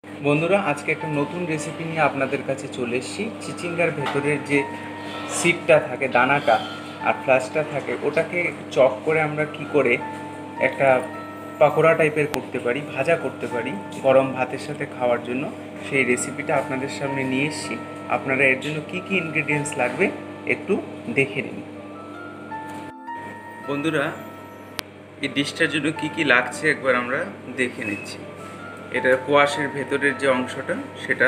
বন্ধুরা, আজকে একটা নতুন রেসিপি নিয়ে আপনাদের কাছে চলে এসেছি। চিচিঙ্গার ভেতরের যে সিডটা থাকে, দানাটা আর ফ্লাশটা থাকে, ওটাকে চপ করে আমরা কি করে একটা পাকোড়া টাইপের করতে পারি, ভাজা করতে পারি গরম ভাতের সাথে খাওয়ার জন্য, সেই রেসিপিটা আপনাদের সামনে নিয়ে এসেছি। আপনারা এর জন্য কি কি ইনগ্রেডিয়েন্টস লাগবে একটু দেখে নিন। বন্ধুরা, এই ডিশটার জন্য কি কি লাগছে একবার আমরা দেখে নিচ্ছি। এটা কোয়াশের ভেতরের যে অংশটা সেটা।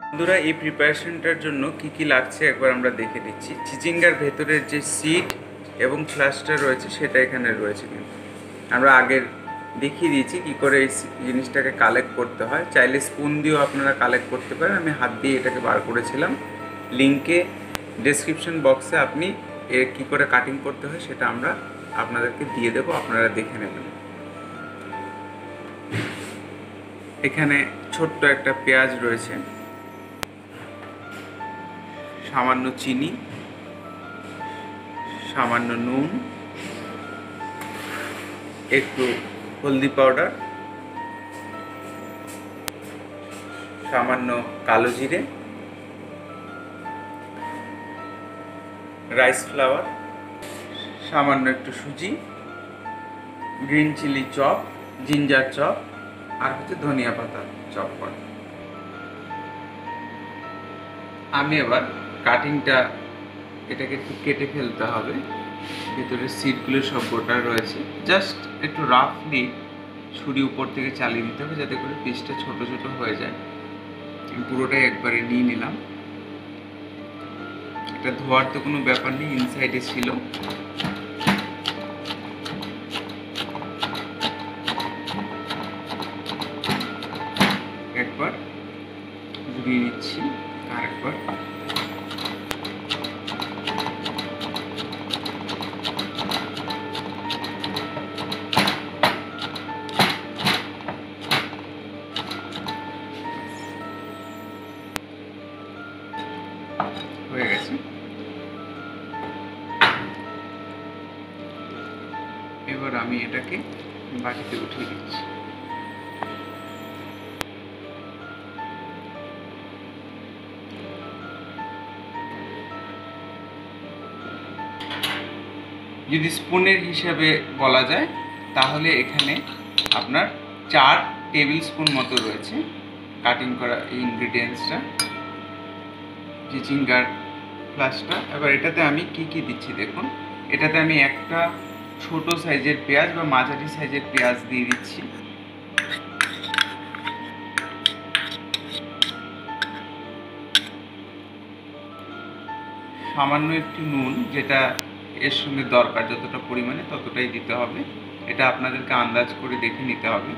বন্ধুরা, এই প্রিপারেশনটার জন্য কি কি লাগছে একবার আমরা দেখে নিচ্ছি। চিচিঙ্গার ভেতরের যে সিড এবং ফ্লাশটা রয়েছে সেটা এখানে রয়েছে, কিন্তু আমরা আগের দেখিয়ে দিয়েছি কি করে এই জিনিসটাকে কালেক্ট করতে হয়। চাইলে স্পুন দিয়েও আপনারা কালেক্ট করতে পারেন, আমি হাত দিয়ে এটাকে বার করেছিলাম। লিঙ্কে ডেসক্রিপশন বক্সে আপনি এর কী করে কাটিং করতে হয় সেটা আমরা আপনাদেরকে দিয়ে দেবো, আপনারা দেখে নেবেন। এখানে ছোট্ট একটা পেঁয়াজ রয়েছে, সামান্য চিনি, সামান্য নুন, একটু হলদি পাউডার, সামান্য কালো জিরে, রাইস ফ্লাওয়ার, সামান্য একটু সুজি, green chilli chop, ginger chop, আর হচ্ছে ধনিয়া পাতা চপ করা। আমি এবার কাটিংটা এটাকে একটু কেটে ফেলতে হবে। ভিতরে সিডগুলো সব গোটা রয়েছে, জাস্ট একটু রাফলি ছুরি উপর থেকে চালিয়ে দিতে হবে যাতে করে পিসটা ছোট ছোট হয়ে যায়। আমি পুরোটাই একবারে নিয়ে নিলাম। এটা ধোয়ার তো কোনো ব্যাপার নেই, ইনসাইডে ছিল। একবার ঘুরিয়ে নিচ্ছি, আর একবার হয়ে গেছে। এবার আমি এটাকে বাটিতে উঠিয়ে দিচ্ছি। যদি স্পুনের হিসাবে বলা যায় তাহলে এখানে আপনার 4 টেবিল স্পুন মতো রয়েছে কাটিং করা এই ইনগ্রিডিয়েন্টসটা, চিচিঙ্গার ফ্লাশটা। এবার এটাতে আমি কি কি দিচ্ছি দেখুন। এটাতে আমি একটা ছোট সাইজের পেঁয়াজ বা মাঝারি সাইজের পেঁয়াজ দিয়ে দিচ্ছি, সামান্য একটু নুন, যেটা এর সঙ্গে দরকার যতটা পরিমাণে ততটাই দিতে হবে, এটা আপনাদেরকে আন্দাজ করে দেখে নিতে হবে।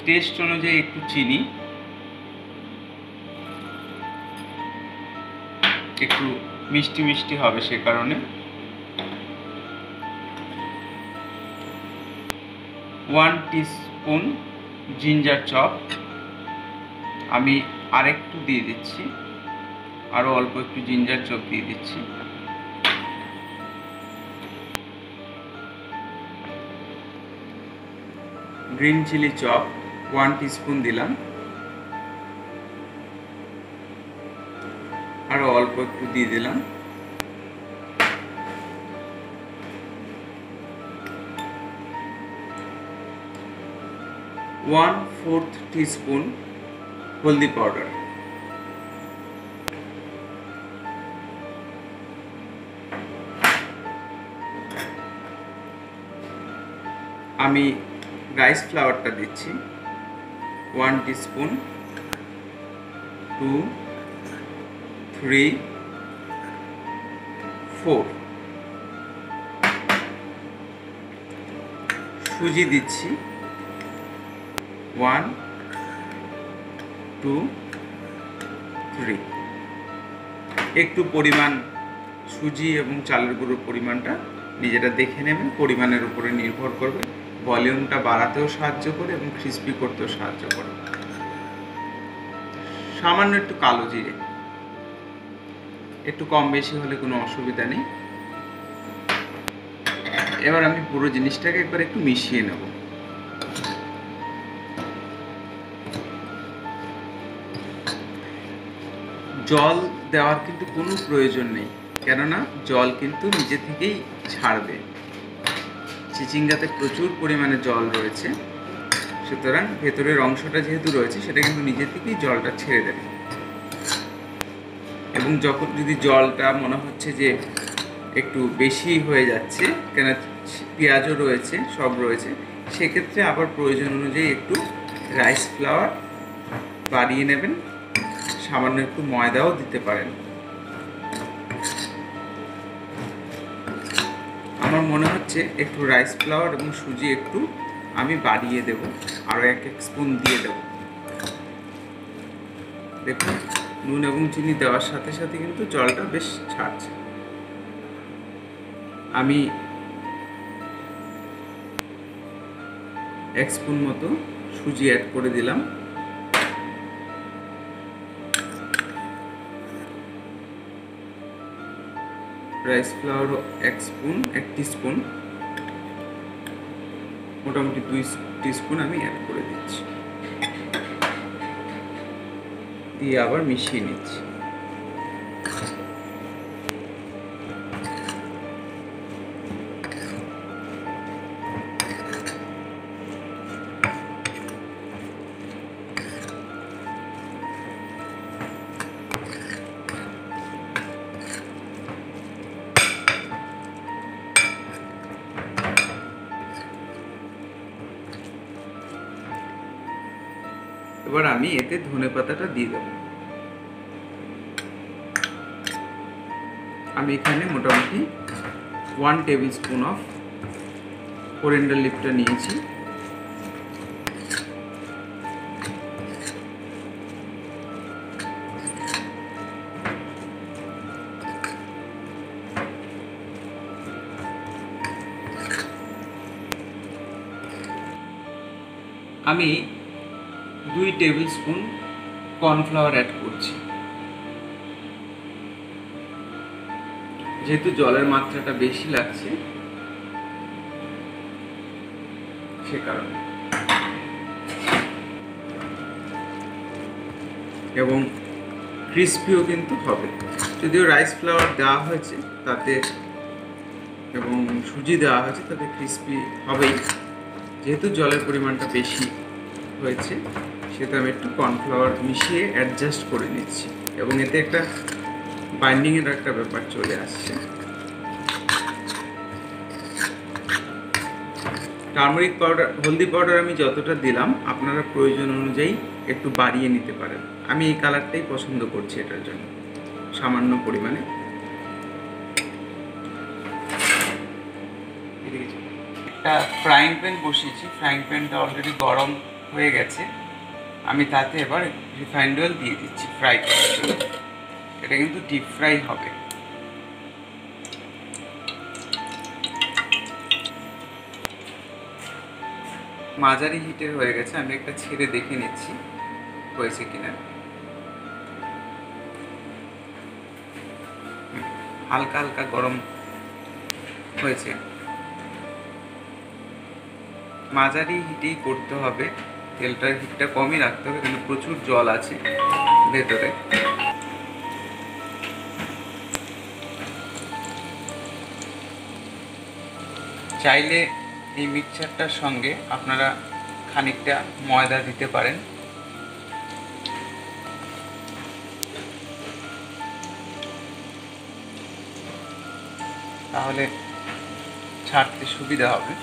টেস্ট অনুযায়ী একটু চিনি, একটু মিষ্টি মিষ্টি হবে সে কারণে 1 টিস্পুন জিঞ্জার চপ আমি আরেকটু দিয়ে দিচ্ছি, আরও অল্প একটু জিঞ্জার চপ দিয়ে দিচ্ছি। গ্রিন চিলি চপ 1 টিস্পুন দিলাম, আরও অল্প একটু দিয়ে দিলাম। ওয়ান ফোর্থ টিস্পুন হলদি পাউডার, আমি রাইস ফ্লাওয়ারটা দিচ্ছি 1 টিস্পুন, 2, 3, 4। সুজি দিচ্ছি 1, 2, 3। একটু পরিমাণ সুজি এবং চালের গুঁড়োর পরিমাণটা নিজেরা দেখে নেবেন, পরিমাণের উপরে নির্ভর করবে। ভলিউমটা বাড়াতেও সাহায্য করে এবং ক্রিস্পি করতেও সাহায্য করে। সামান্য একটু কালো জিরে, একটু কম বেশি হলে কোনো অসুবিধা নেই। এবার আমি পুরো জিনিসটাকে একবার একটু মিশিয়ে নেব। জল দেওয়ার কিন্তু কোনো প্রয়োজন নেই, কেননা জল কিন্তু নিজে থেকেই ছাড়বে। চিচিঙ্গাতে প্রচুর পরিমাণে জল রয়েছে, সুতরাং ভেতরের অংশটা যেহেতু রয়েছে সেটা কিন্তু নিজে থেকেই জলটা ছেড়ে দেবে। এবং যখন যদি জলটা মনে হচ্ছে যে একটু বেশি হয়ে যাচ্ছে, কেন পেঁয়াজও রয়েছে, সব রয়েছে, সেক্ষেত্রে আবার প্রয়োজন অনুযায়ী একটু রাইস ফ্লাওয়ার বাড়িয়ে নেবেন, সামান্য একটু ময়দাও দিতে পারেন। আমার মনে হচ্ছে একটু রাইস ফ্লাওয়ার এবং সুজি একটু আমি বাড়িয়ে দেব, আরও 1 স্পুন দিয়ে দেব। দেখুন নুন এবং চিনি দেওয়ার সাথে সাথে কিন্তু জলটা বেশ ছাড়ছে। আমি 1 স্পুন মতো সুজি অ্যাড করে দিলাম। রাইস ফ্লাওয়ার 1 স্পুন, 1 টিস্পুন, মোটামুটি 2 টিস্পুন আমি অ্যাড করে দিচ্ছি, দিয়ে আবার মিশিয়ে নিচ্ছি। এবার আমি এতে ধনেপাতাটা দিয়ে দেব। আমি এখানে মোটামুটি 1 টেবিল স্পুন অফ কোরিয়ান্ডার লিভটা নিয়েছি। আমি 2 টেবিল স্পুন কর্নফ্লাওয়ার অ্যাড করছি, যেহেতু জলের মাত্রাটা বেশি লাগছে সে কারণে। এবং ক্রিস্পিও কিন্তু হবে, যদিও রাইস ফ্লাওয়ার দেওয়া হয়েছে তাতে এবং সুজি দেওয়া হয়েছে তাতে ক্রিস্পি হবেই। যেহেতু জলের পরিমাণটা বেশি হয়েছে সেটা আমি একটু কর্নফ্লাওয়ার মিশিয়ে অ্যাডজাস্ট করে নিচ্ছি, এবং এতে একটা বাইন্ডিংয়ের একটা ব্যাপার চলে আসছে। টারমারিক পাউডার, হলদি পাউডার আমি যতটা দিলাম আপনারা প্রয়োজন অনুযায়ী একটু বাড়িয়ে নিতে পারেন। আমি এই কালারটাই পছন্দ করছি এটার জন্য, সামান্য পরিমাণে। একটা ফ্রাইং প্যান বসিয়েছি, ফ্রাইং প্যানটা অলরেডি গরম হয়ে গেছে। আমি তাতে এবার রিফাইন্ড অয়েল দিয়ে দিচ্ছি ফ্রাই করার জন্য। এটা কিন্তু ডিপ ফ্রাই হবে। মাঝারি হিটে হয়ে গেছে, আমি একটা ছেড়ে দেখে নিচ্ছি হয়েছে কিনা। হালকা হালকা গরম হয়েছে। মাঝারি হিটেই করতে হবে, তেলটার হিটটা কমই রাখতে হবে, কিন্তু প্রচুর জল আছে ভেতরে। চাইলে এই মিক্সচারটার সঙ্গে আপনারা খানিকটা ময়দা দিতে পারেন। তাহলে ছাড়তে সুবিধা হবে।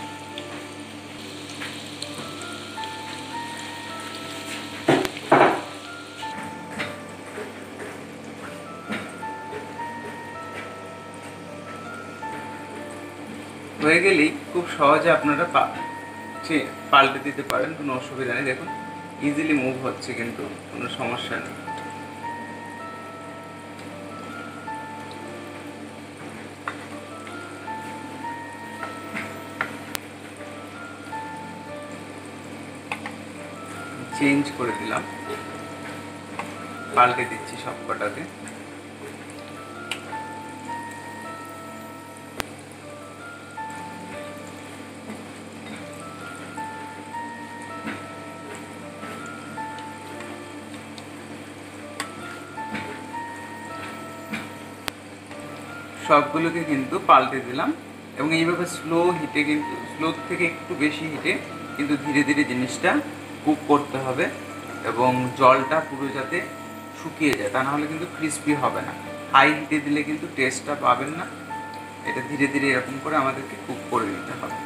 হয়ে গেলেই খুব সহজে আপনারা পাল্টে দিতে পারেন, কোনো অসুবিধা নেই। দেখুন ইজিলি মুভ হচ্ছে, কিন্তু কোনো সমস্যা নেই। চেঞ্জ করে দিলাম, পাল্টে দিচ্ছি সব কটাতে। সবগুলোকে কিন্তু পাল্টে দিলাম এবং এইভাবে স্লো হিটে, কিন্তু স্লো থেকে একটু বেশি হিটে কিন্তু ধীরে ধীরে জিনিসটা কুক করতে হবে এবং জলটা পুরো যাতে শুকিয়ে যায়, তা নাহলে কিন্তু ক্রিস্পি হবে না। হাই হিটে দিলে কিন্তু টেস্টটা পাবেন না। এটা ধীরে ধীরে এরকম করে আমাদেরকে কুক করে দিতে হবে।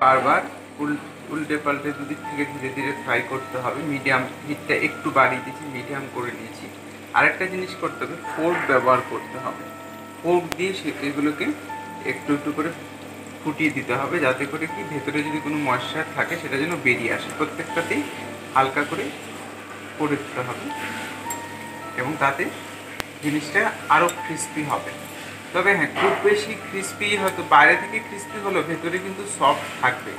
বারবার উল্টে পাল্টে দুদিক থেকে ধীরে ধীরে ফ্রাই করতে হবে। মিডিয়াম হিটটা একটু বাড়িয়ে দিয়েছি, মিডিয়াম করে দিয়েছি। আরেকটা জিনিস করতে হবে, ফোর্ক ব্যবহার করতে হবে। ফোর্ক দিয়ে এগুলোকে একটু একটু করে ফুটিয়ে দিতে হবে, যাতে করে কি ভেতরে যদি কোনো ময়েশ্চার থাকে সেটা যেন বেরিয়ে আসে। প্রত্যেকটাতেই হালকা করে করে দিতে হবে এবং তাতে জিনিসটা আরও ক্রিস্পি হবে। তবে হ্যাঁ, খুব বেশি ক্রিস্পি হয়তো বাইরে থেকে ক্রিস্পি হলেও ভেতরে কিন্তু সফট থাকবে।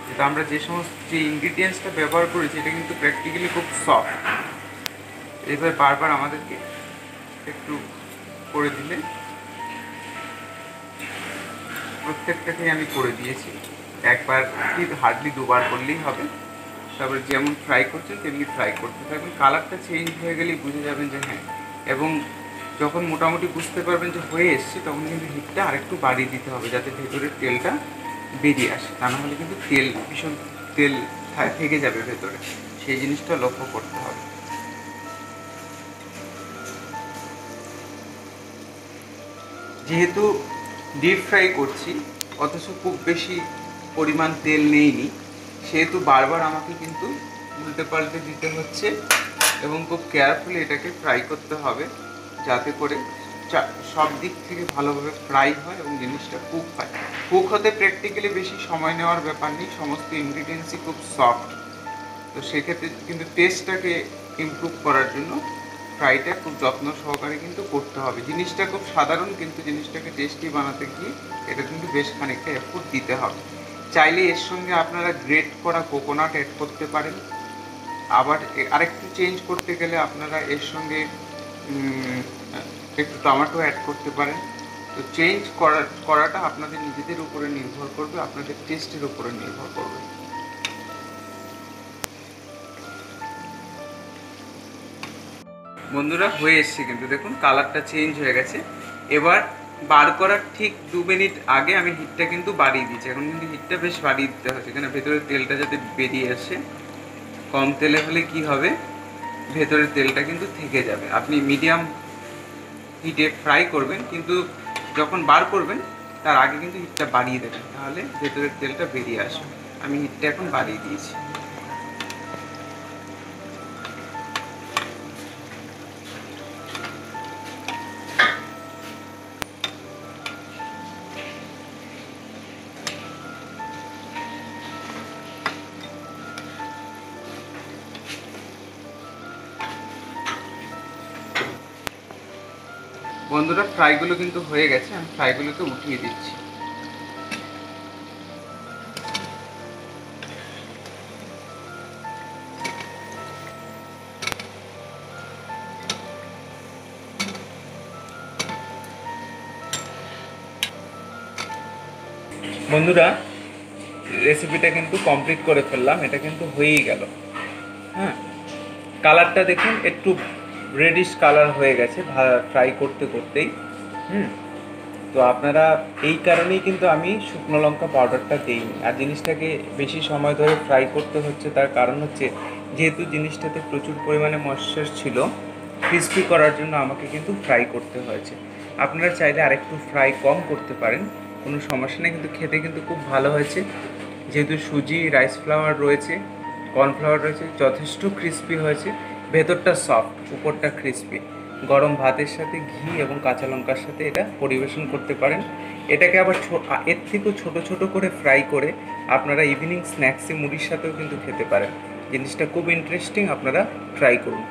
যেটা আমরা যে সমস্ত যে ইনগ্রিডিয়েন্টসটা ব্যবহার করেছি এটা কিন্তু প্র্যাকটিক্যালি খুব সফট। এইভাবে বারবার আমাদেরকে একটু করে দিলে, প্রত্যেকটাকেই আমি করে দিয়েছি। একবার কি হার্ডলি দুবার করলেই হবে। তারপরে যেমন ফ্রাই করছেন তেমনি ফ্রাই করতে থাকবেন। কালারটা চেঞ্জ হয়ে গেলেই বুঝে যাবেন যে হ্যাঁ, এবং যখন মোটামুটি বুঝতে পারবেন যে হয়ে এসছে তখন কিন্তু হিটটা আরেকটু বাড়িয়ে দিতে হবে, যাতে ভেতরের তেলটা বেরিয়ে আসে। তা না হলে কিন্তু ভীষণ তেল থেকে যাবে ভেতরে, সেই জিনিসটা লক্ষ্য করতে হবে। যেহেতু ডিপ ফ্রাই করছি অথচ খুব বেশি পরিমাণ তেল নেইনি, সেহেতু বারবার আমাকে কিন্তু উল্টে পাল্টে দিতে হচ্ছে এবং খুব কেয়ারফুলি এটাকে ফ্রাই করতে হবে, যাতে করে সব দিক থেকে ভালোভাবে ফ্রাই হয় এবং জিনিসটা কুক হয়। কুক হতে প্র্যাকটিক্যালি বেশি সময় নেওয়ার ব্যাপার নেই, সমস্ত ইনগ্রিডিয়েন্টসই খুব সফট। তো সেক্ষেত্রে কিন্তু টেস্টটাকে ইমপ্রুভ করার জন্য ফ্রাইটা খুব যত্ন সহকারে কিন্তু করতে হবে। জিনিসটা খুব সাধারণ, কিন্তু জিনিসটাকে টেস্টি বানাতে গিয়ে এটা কিন্তু বেশ খানিকটা এফোর্ট দিতে হবে। চাইলে এর সঙ্গে আপনারা গ্রেট করা কোকোনাট অ্যাড করতে পারেন। আবার আরেকটু চেঞ্জ করতে গেলে আপনারা এর সঙ্গে একটু টমেটো অ্যাড করতে পারেন। তো চেঞ্জ করাটা আপনাদের নিজেদের উপরে নির্ভর করবে, আপনাদের টেস্টের উপরে নির্ভর করবে। বন্ধুরা, হয়ে এসছে কিন্তু দেখুন কালারটা চেঞ্জ হয়ে গেছে। এবার বার করার ঠিক 2 মিনিট আগে আমি হিটটা কিন্তু বাড়িয়ে দিচ্ছি। এখন কিন্তু হিটটা বেশ বাড়িয়ে দিতে হচ্ছে, এখানে ভেতরের তেলটা যাতে বেরিয়ে আসে। কম তেলে হলে কি হবে, ভেতরের তেলটা কিন্তু থেকে যাবে। আপনি মিডিয়াম হিটে ফ্রাই করবেন, কিন্তু যখন বার করবেন তার আগে কিন্তু হিটটা বাড়িয়ে দেবেন, তাহলে ভেতরের তেলটা বেরিয়ে আসবে। আমি হিটটা এখন বাড়িয়ে দিয়েছি। বন্ধুরা, ফ্রাইগুলো কিন্তু হয়ে গেছে, আমি ফ্রাইগুলোকে উঠিয়ে দিচ্ছি। বন্ধুরা, রেসিপিটা কিন্তু কমপ্লিট করে ফেললাম, এটা কিন্তু হয়েই গেল। হ্যাঁ, কালারটা দেখুন একটু রেডিশ কালার হয়ে গেছে ফ্রাই করতে করতেই। তো আপনারা এই কারণেই কিন্তু আমি শুকনো লঙ্কা পাউডারটা দিইনি। আর জিনিসটাকে বেশি সময় ধরে ফ্রাই করতে হচ্ছে, তার কারণ হচ্ছে যেহেতু জিনিসটাতে প্রচুর পরিমাণে ময়েশ্চার ছিল, ক্রিস্পি করার জন্য আমাকে কিন্তু ফ্রাই করতে হয়েছে। আপনারা চাইলে আরেকটু ফ্রাই কম করতে পারেন, কোনো সমস্যা নেই, কিন্তু খেতে কিন্তু খুব ভালো হয়েছে। যেহেতু সুজি, রাইস ফ্লাওয়ার রয়েছে, কর্নফ্লাওয়ার রয়েছে, যথেষ্ট ক্রিস্পি হয়েছে। ভেতরটা সফট, উপরটা ক্রিস্পি। গরম ভাতের সাথে ঘি এবং কাঁচা লঙ্কার সাথে এটা পরিবেশন করতে পারেন। এটাকে আবার এর থেকেও ছোটো ছোটো করে ফ্রাই করে আপনারা ইভিনিং স্ন্যাক্সে মুড়ির সাথেও কিন্তু খেতে পারেন। জিনিসটা খুব ইন্টারেস্টিং, আপনারা ট্রাই করুন।